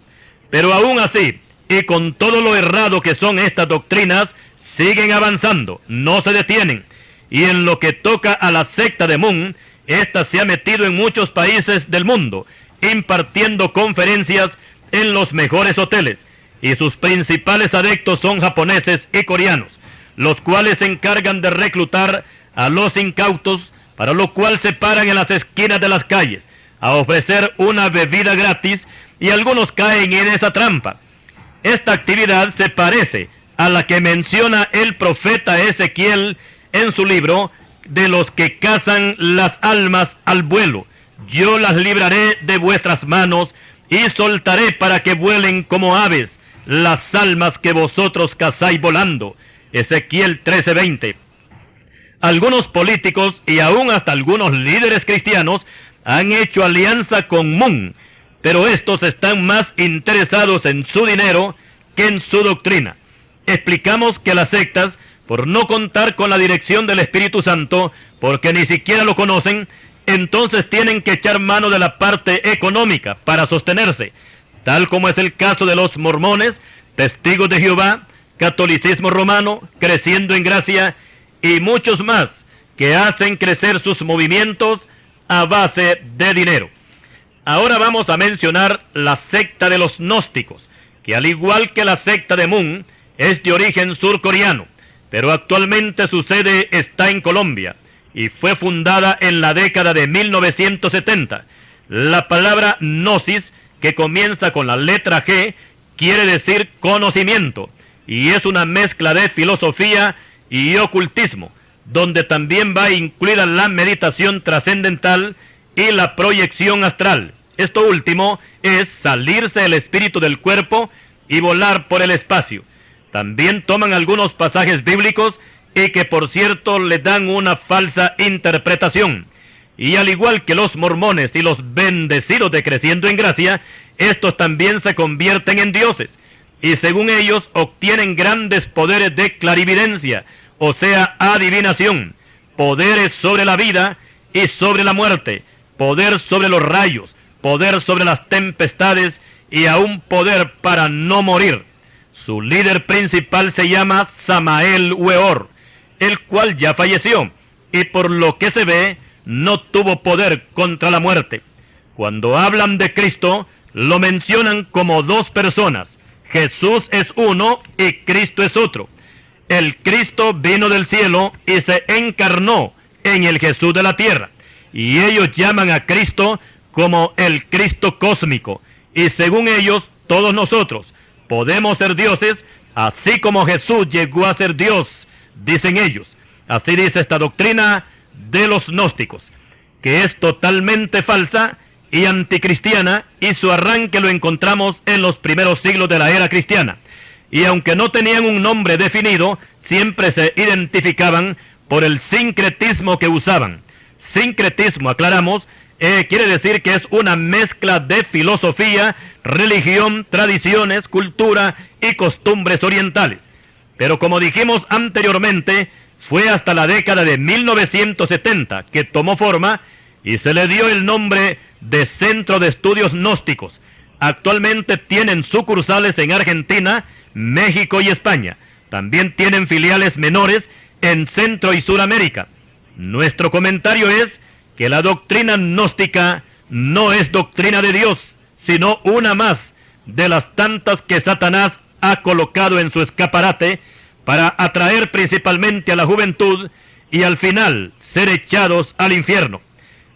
Pero aún así, y con todo lo errado que son estas doctrinas, siguen avanzando, no se detienen. Y en lo que toca a la secta de Mun, esta se ha metido en muchos países del mundo, impartiendo conferencias en los mejores hoteles, y sus principales adeptos son japoneses y coreanos, los cuales se encargan de reclutar a los incautos, para lo cual se paran en las esquinas de las calles a ofrecer una bebida gratis, y algunos caen en esa trampa. Esta actividad se parece a la que menciona el profeta Ezequiel en su libro, de los que cazan las almas al vuelo. Yo las libraré de vuestras manos, y soltaré para que vuelen como aves las almas que vosotros cazáis volando. Ezequiel 13:20. Algunos políticos y aún hasta algunos líderes cristianos han hecho alianza con Mun, pero estos están más interesados en su dinero que en su doctrina. Explicamos que las sectas, por no contar con la dirección del Espíritu Santo, porque ni siquiera lo conocen, entonces tienen que echar mano de la parte económica para sostenerse, tal como es el caso de los mormones, testigos de Jehová, catolicismo romano, creciendo en gracia, y muchos más que hacen crecer sus movimientos a base de dinero. Ahora vamos a mencionar la secta de los gnósticos, que al igual que la secta de Mun, es de origen surcoreano, pero actualmente su sede está en Colombia, y fue fundada en la década de 1970. La palabra gnosis, que comienza con la letra G, quiere decir conocimiento, y es una mezcla de filosofía y ocultismo, donde también va incluida la meditación trascendental y la proyección astral. Esto último es salirse el espíritu del cuerpo y volar por el espacio. También toman algunos pasajes bíblicos, y que por cierto le dan una falsa interpretación. Y al igual que los mormones y los bendecidos de Creciendo en Gracia, estos también se convierten en dioses, y según ellos obtienen grandes poderes de clarividencia, o sea, adivinación, poderes sobre la vida y sobre la muerte, poder sobre los rayos, poder sobre las tempestades, y aún poder para no morir. Su líder principal se llama Samael Weor, el cual ya falleció, y por lo que se ve, no tuvo poder contra la muerte. Cuando hablan de Cristo, lo mencionan como 2 personas. Jesús es uno y Cristo es otro. El Cristo vino del cielo y se encarnó en el Jesús de la tierra. y ellos llaman a Cristo como el Cristo cósmico. Y según ellos, todos nosotros podemos ser dioses, así como Jesús llegó a ser Dios, dicen ellos. Así dice esta doctrina de los gnósticos, que es totalmente falsa y anticristiana, y su arranque lo encontramos en los primeros siglos de la era cristiana. Y aunque no tenían un nombre definido, siempre se identificaban por el sincretismo que usaban. Sincretismo, aclaramos, quiere decir que es una mezcla de filosofía, religión, tradiciones, cultura y costumbres orientales. Pero como dijimos anteriormente, fue hasta la década de 1970 que tomó forma y se le dio el nombre de Centro de Estudios Gnósticos. Actualmente tienen sucursales en Argentina, México y España. También tienen filiales menores en Centro y Suramérica. Nuestro comentario es que la doctrina gnóstica no es doctrina de Dios, sino una más de las tantas que Satanás ha colocado en su escaparate para atraer principalmente a la juventud y al final ser echados al infierno.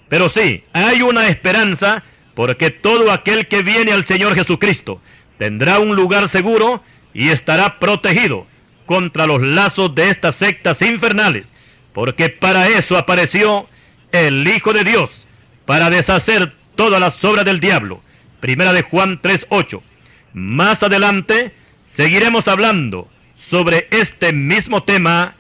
Pero sí, hay una esperanza, porque todo aquel que viene al Señor Jesucristo tendrá un lugar seguro y estará protegido contra los lazos de estas sectas infernales, porque para eso apareció el Hijo de Dios, para deshacer todas las obras del diablo. Primera de Juan 3:8. Más adelante seguiremos hablando sobre este mismo tema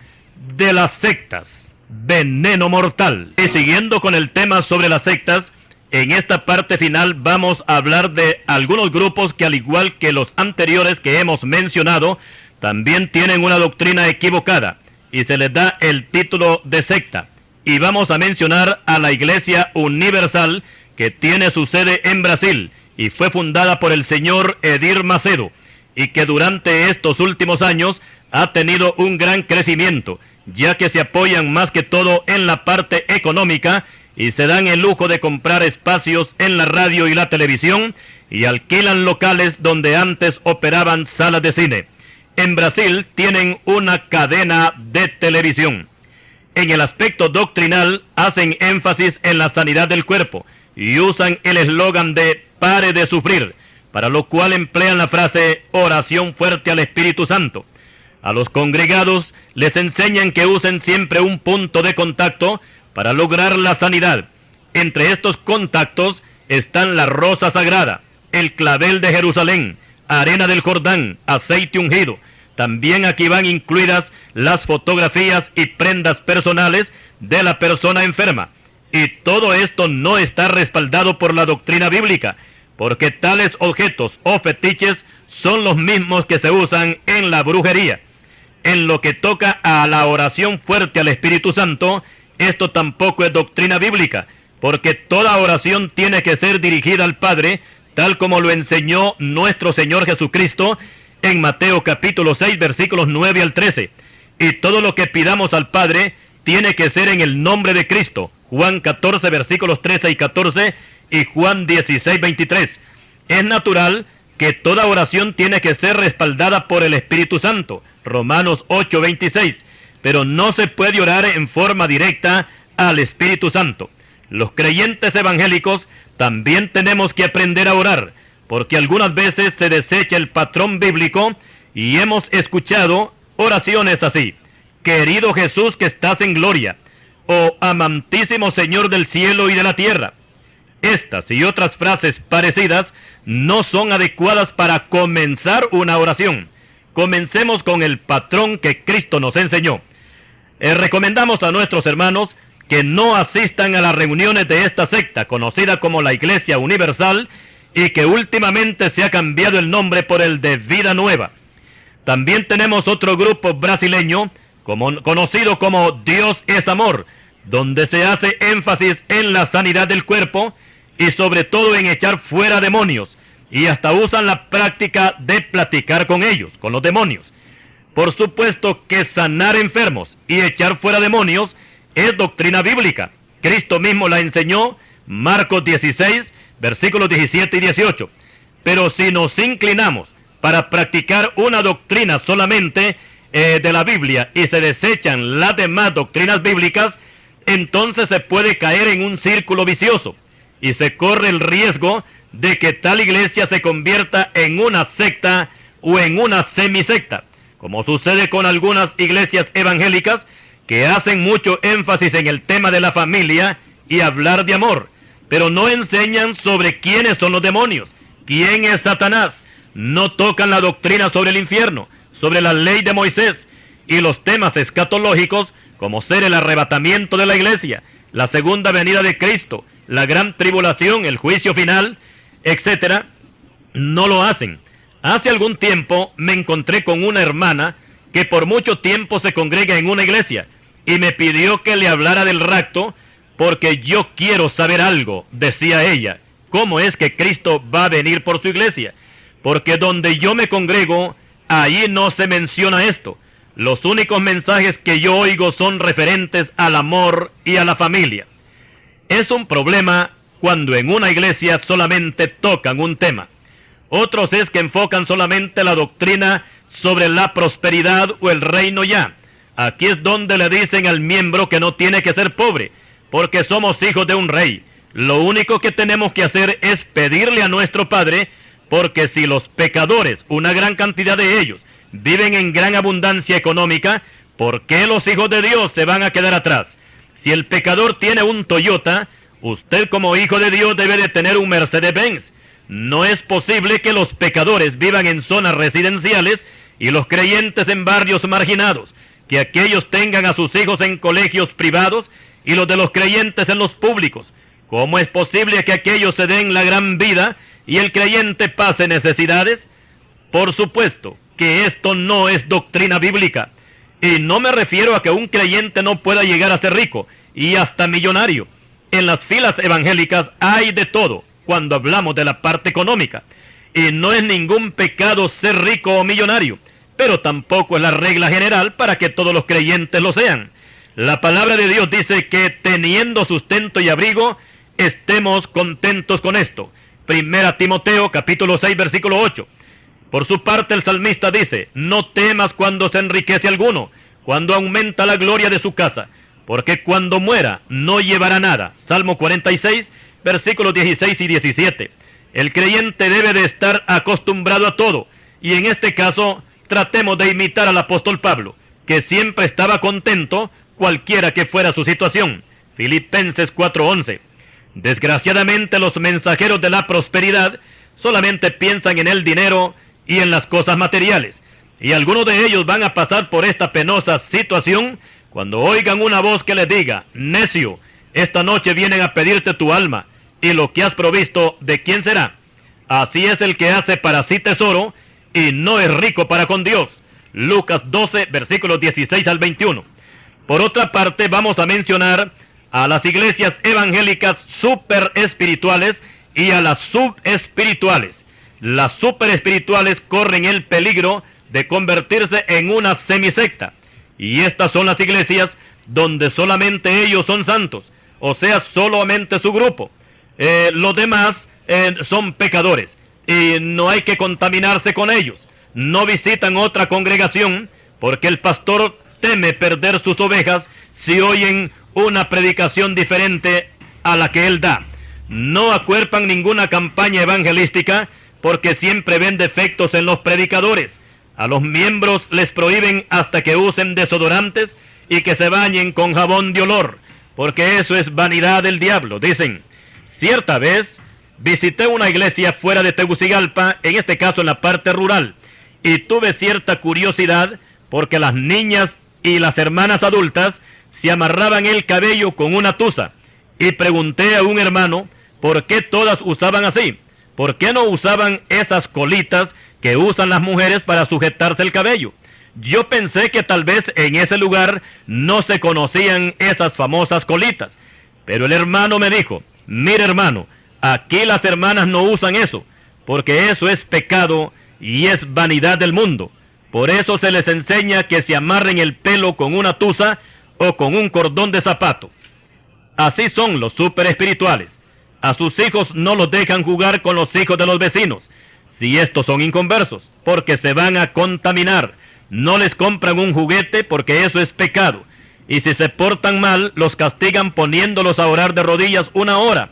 de las sectas, veneno mortal. Y siguiendo con el tema sobre las sectas, en esta parte final vamos a hablar de algunos grupos que, al igual que los anteriores que hemos mencionado, también tienen una doctrina equivocada y se les da el título de secta. Y vamos a mencionar a la Iglesia Universal, que tiene su sede en Brasil y fue fundada por el señor Edir Macedo, y que durante estos últimos años ha tenido un gran crecimiento, ya que se apoyan más que todo en la parte económica y se dan el lujo de comprar espacios en la radio y la televisión y alquilan locales donde antes operaban salas de cine. En Brasil tienen una cadena de televisión. En el aspecto doctrinal hacen énfasis en la sanidad del cuerpo y usan el eslogan de "pare de sufrir", para lo cual emplean la frase "oración fuerte al Espíritu Santo". A los congregados les enseñan que usen siempre un punto de contacto para lograr la sanidad. Entre estos contactos están la rosa sagrada, el clavel de Jerusalén, arena del Jordán, aceite ungido. También aquí van incluidas las fotografías y prendas personales de la persona enferma. Y todo esto no está respaldado por la doctrina bíblica, porque tales objetos o fetiches son los mismos que se usan en la brujería. En lo que toca a la oración fuerte al Espíritu Santo, esto tampoco es doctrina bíblica, porque toda oración tiene que ser dirigida al Padre, tal como lo enseñó nuestro Señor Jesucristo en Mateo capítulo 6, versículos 9 al 13. Y todo lo que pidamos al Padre tiene que ser en el nombre de Cristo. Juan 14, versículos 13 y 14, y Juan 16, 23. Es natural que toda oración tiene que ser respaldada por el Espíritu Santo. Romanos 8, 26. Pero no se puede orar en forma directa al Espíritu Santo. Los creyentes evangélicos también tenemos que aprender a orar, porque algunas veces se desecha el patrón bíblico y hemos escuchado oraciones así: "Querido Jesús que estás en gloria", o "Amantísimo Señor del cielo y de la tierra". Estas y otras frases parecidas no son adecuadas para comenzar una oración. Comencemos con el patrón que Cristo nos enseñó. Recomendamos a nuestros hermanos que no asistan a las reuniones de esta secta conocida como la Iglesia Universal, y que últimamente se ha cambiado el nombre por el de Vida Nueva. También tenemos otro grupo brasileño conocido como Dios es Amor, donde se hace énfasis en la sanidad del cuerpo y sobre todo en echar fuera demonios, y hasta usan la práctica de platicar con ellos, con los demonios. Por supuesto que sanar enfermos y echar fuera demonios es doctrina bíblica. Cristo mismo la enseñó, Marcos 16, versículos 17 y 18. Pero si nos inclinamos para practicar una doctrina solamente de la Biblia y se desechan las demás doctrinas bíblicas, entonces se puede caer en un círculo vicioso y se corre el riesgo de que tal iglesia se convierta en una secta o en una semisecta, como sucede con algunas iglesias evangélicas que hacen mucho énfasis en el tema de la familia y hablar de amor, pero no enseñan sobre quiénes son los demonios, quién es Satanás, no tocan la doctrina sobre el infierno, sobre la ley de Moisés y los temas escatológicos como ser el arrebatamiento de la iglesia, la segunda venida de Cristo, la gran tribulación, el juicio final, etcétera. No lo hacen. Hace algún tiempo me encontré con una hermana que por mucho tiempo se congrega en una iglesia y me pidió que le hablara del rapto porque yo quiero saber algo, decía ella. ¿Cómo es que Cristo va a venir por su iglesia? Porque donde yo me congrego, ahí no se menciona esto. Los únicos mensajes que yo oigo son referentes al amor y a la familia. Es un problema cuando en una iglesia solamente tocan un tema. Otros es que enfocan solamente la doctrina sobre la prosperidad o el reino ya. Aquí es donde le dicen al miembro que no tiene que ser pobre, porque somos hijos de un rey. Lo único que tenemos que hacer es pedirle a nuestro Padre, porque si los pecadores, una gran cantidad de ellos, viven en gran abundancia económica, ¿por qué los hijos de Dios se van a quedar atrás? Si el pecador tiene un Toyota, usted como hijo de Dios debe de tener un Mercedes-Benz. No es posible que los pecadores vivan en zonas residenciales y los creyentes en barrios marginados, que aquellos tengan a sus hijos en colegios privados y los de los creyentes en los públicos. ¿Cómo es posible que aquellos se den la gran vida y el creyente pase necesidades? Por supuesto que esto no es doctrina bíblica. Y no me refiero a que un creyente no pueda llegar a ser rico y hasta millonario. En las filas evangélicas hay de todo cuando hablamos de la parte económica. Y no es ningún pecado ser rico o millonario, pero tampoco es la regla general para que todos los creyentes lo sean. La palabra de Dios dice que teniendo sustento y abrigo, estemos contentos con esto. Primera Timoteo capítulo 6 versículo 8. Por su parte el salmista dice, no temas cuando se enriquece alguno, cuando aumenta la gloria de su casa, porque cuando muera no llevará nada. Salmo 46, versículos 16 y 17. El creyente debe de estar acostumbrado a todo, y en este caso tratemos de imitar al apóstol Pablo, que siempre estaba contento, cualquiera que fuera su situación. Filipenses 4:11. Desgraciadamente los mensajeros de la prosperidad solamente piensan en el dinero y en las cosas materiales, y algunos de ellos van a pasar por esta penosa situación cuando oigan una voz que les diga, necio, esta noche vienen a pedirte tu alma, y lo que has provisto, ¿de quién será? Así es el que hace para sí tesoro, y no es rico para con Dios. Lucas 12, versículos 16 al 21. Por otra parte, vamos a mencionar a las iglesias evangélicas super espirituales y a las subespirituales. Las super espirituales corren el peligro de convertirse en una semisecta. Y estas son las iglesias donde solamente ellos son santos, o sea, solamente su grupo. Los demás son pecadores y no hay que contaminarse con ellos. No visitan otra congregación porque el pastor teme perder sus ovejas si oyen una predicación diferente a la que él da. No acuerpan ninguna campaña evangelística porque siempre ven defectos en los predicadores. A los miembros les prohíben hasta que usen desodorantes y que se bañen con jabón de olor, porque eso es vanidad del diablo. Dicen, cierta vez visité una iglesia fuera de Tegucigalpa, en este caso en la parte rural, y tuve cierta curiosidad porque las niñas y las hermanas adultas se amarraban el cabello con una tusa, y pregunté a un hermano por qué todas usaban así. ¿Por qué no usaban esas colitas que usan las mujeres para sujetarse el cabello? Yo pensé que tal vez en ese lugar no se conocían esas famosas colitas. Pero el hermano me dijo, mire hermano, aquí las hermanas no usan eso, porque eso es pecado y es vanidad del mundo. Por eso se les enseña que se amarren el pelo con una tusa o con un cordón de zapato. Así son los super espirituales. A sus hijos no los dejan jugar con los hijos de los vecinos, si estos son inconversos, porque se van a contaminar. No les compran un juguete porque eso es pecado. y si se portan mal, los castigan poniéndolos a orar de rodillas 1 hora.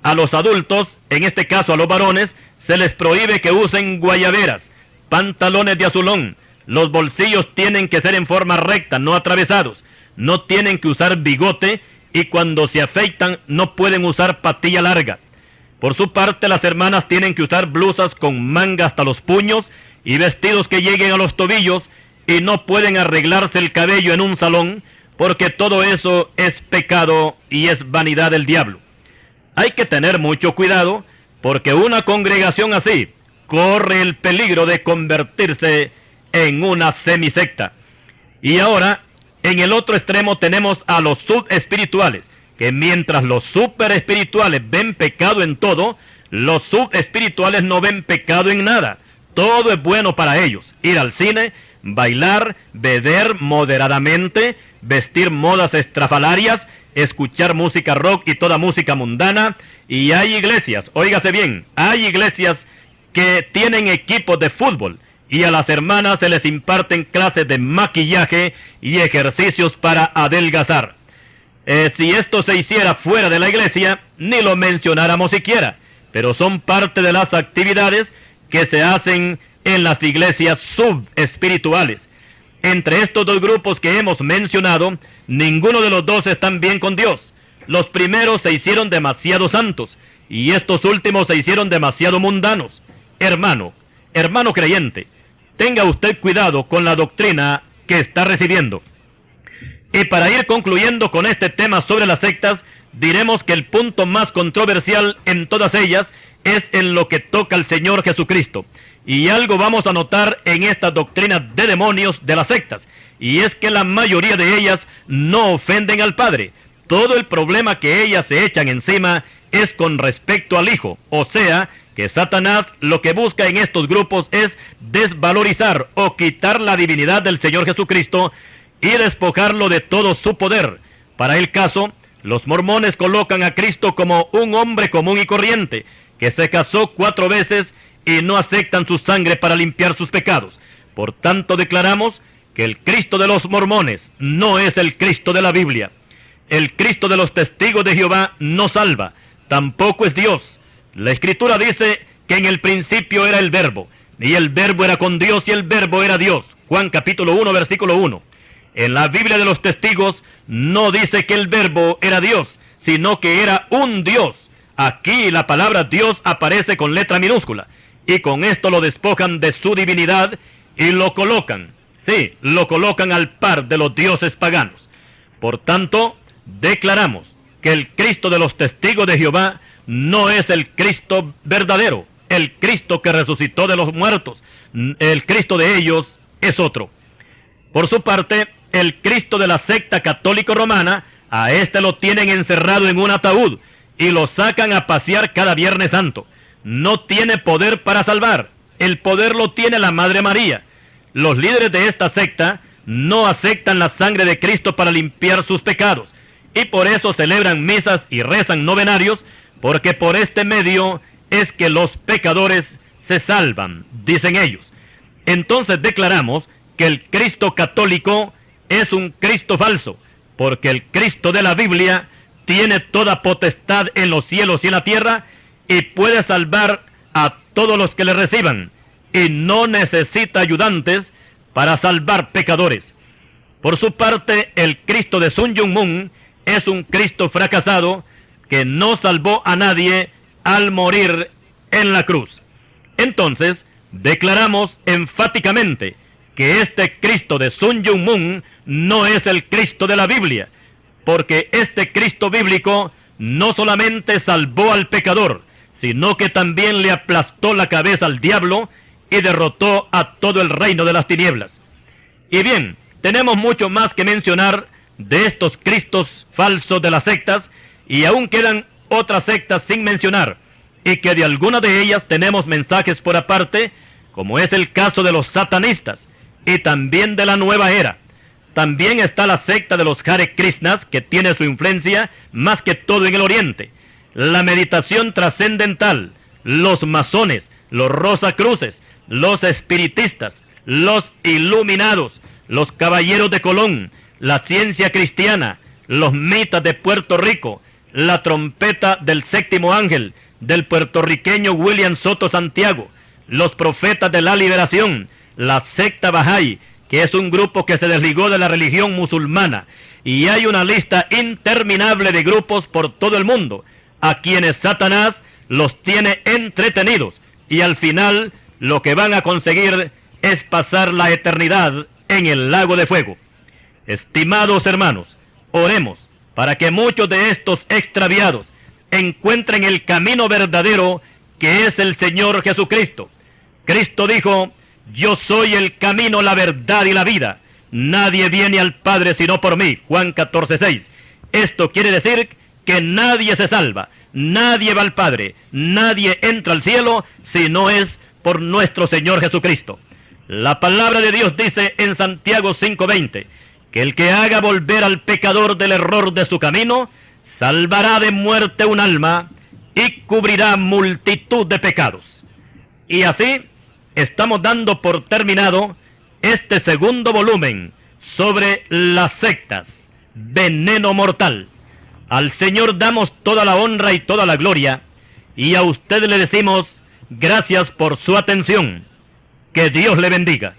A los adultos, en este caso a los varones, se les prohíbe que usen guayaberas, pantalones de azulón. Los bolsillos tienen que ser en forma recta, no atravesados. No tienen que usar bigote y cuando se afeitan no pueden usar patilla larga. Por su parte, las hermanas tienen que usar blusas con manga hasta los puños y vestidos que lleguen a los tobillos y no pueden arreglarse el cabello en un salón porque todo eso es pecado y es vanidad del diablo. Hay que tener mucho cuidado porque una congregación así corre el peligro de convertirse en una semisecta. Y ahora, en el otro extremo tenemos a los subespirituales, que mientras los superespirituales ven pecado en todo, los subespirituales no ven pecado en nada. Todo es bueno para ellos. Ir al cine, bailar, beber moderadamente, vestir modas estrafalarias, escuchar música rock y toda música mundana. Y hay iglesias, óigase bien, hay iglesias que tienen equipos de fútbol y a las hermanas se les imparten clases de maquillaje y ejercicios para adelgazar. Si esto se hiciera fuera de la iglesia, ni lo mencionáramos siquiera, pero son parte de las actividades que se hacen en las iglesias subespirituales. Entre estos dos grupos que hemos mencionado, ninguno de los dos están bien con Dios. Los primeros se hicieron demasiado santos y estos últimos se hicieron demasiado mundanos. Hermano creyente, tenga usted cuidado con la doctrina que está recibiendo. Y para ir concluyendo con este tema sobre las sectas, diremos que el punto más controversial en todas ellas es en lo que toca al Señor Jesucristo. Y algo vamos a notar en esta doctrina de demonios de las sectas, y es que la mayoría de ellas no ofenden al Padre. Todo el problema que ellas se echan encima es con respecto al Hijo, o sea, que Satanás lo que busca en estos grupos es desvalorizar o quitar la divinidad del Señor Jesucristo y despojarlo de todo su poder. Para el caso, los mormones colocan a Cristo como un hombre común y corriente, que se casó 4 veces y no aceptan su sangre para limpiar sus pecados. Por tanto, declaramos que el Cristo de los mormones no es el Cristo de la Biblia. El Cristo de los testigos de Jehová no salva, tampoco es Dios. La Escritura dice que en el principio era el Verbo, y el Verbo era con Dios y el Verbo era Dios. Juan capítulo 1, versículo 1. En la Biblia de los testigos no dice que el Verbo era Dios, sino que era un Dios. Aquí la palabra Dios aparece con letra minúscula, y con esto lo despojan de su divinidad y lo colocan, lo colocan al par de los dioses paganos. Por tanto, declaramos que el Cristo de los testigos de Jehová no es el Cristo verdadero, el Cristo que resucitó de los muertos. El Cristo de ellos es otro. Por su parte, el Cristo de la secta católico romana, a este lo tienen encerrado en un ataúd y lo sacan a pasear cada Viernes Santo. No tiene poder para salvar. El poder lo tiene la Madre María. Los líderes de esta secta no aceptan la sangre de Cristo para limpiar sus pecados, y por eso celebran misas y rezan novenarios, porque por este medio es que los pecadores se salvan, dicen ellos. Entonces declaramos que el Cristo católico es un Cristo falso, porque el Cristo de la Biblia tiene toda potestad en los cielos y en la tierra, y puede salvar a todos los que le reciban, y no necesita ayudantes para salvar pecadores. Por su parte, el Cristo de Sun Myung Moon es un Cristo fracasado que no salvó a nadie al morir en la cruz. Entonces, declaramos enfáticamente que este Cristo de Sun Myung Moon no es el Cristo de la Biblia, porque este Cristo bíblico no solamente salvó al pecador, sino que también le aplastó la cabeza al diablo y derrotó a todo el reino de las tinieblas. Y bien, tenemos mucho más que mencionar de estos Cristos falsos de las sectas, y aún quedan otras sectas sin mencionar, y que de alguna de ellas tenemos mensajes por aparte, como es el caso de los satanistas, y también de la nueva era. También está la secta de los Hare Krishnas, que tiene su influencia más que todo en el oriente. La meditación trascendental, los masones, los rosacruces, los espiritistas, los iluminados, los caballeros de Colón, la ciencia cristiana, los mitas de Puerto Rico, la trompeta del séptimo ángel, del puertorriqueño William Soto Santiago, los profetas de la liberación, la secta Bahá'í, que es un grupo que se desligó de la religión musulmana, y hay una lista interminable de grupos por todo el mundo, a quienes Satanás los tiene entretenidos, y al final lo que van a conseguir es pasar la eternidad en el lago de fuego. Estimados hermanos, oremos para que muchos de estos extraviados encuentren el camino verdadero, que es el Señor Jesucristo. Cristo dijo: yo soy el camino, la verdad y la vida. Nadie viene al Padre sino por mí. Juan 14:6. Esto quiere decir que nadie se salva, nadie va al Padre, nadie entra al cielo si no es por nuestro Señor Jesucristo. La palabra de Dios dice en Santiago 5:20 que el que haga volver al pecador del error de su camino, salvará de muerte un alma y cubrirá multitud de pecados. Y así estamos dando por terminado este segundo volumen sobre las sectas, veneno mortal. Al Señor damos toda la honra y toda la gloria, y a usted le decimos gracias por su atención. Que Dios le bendiga.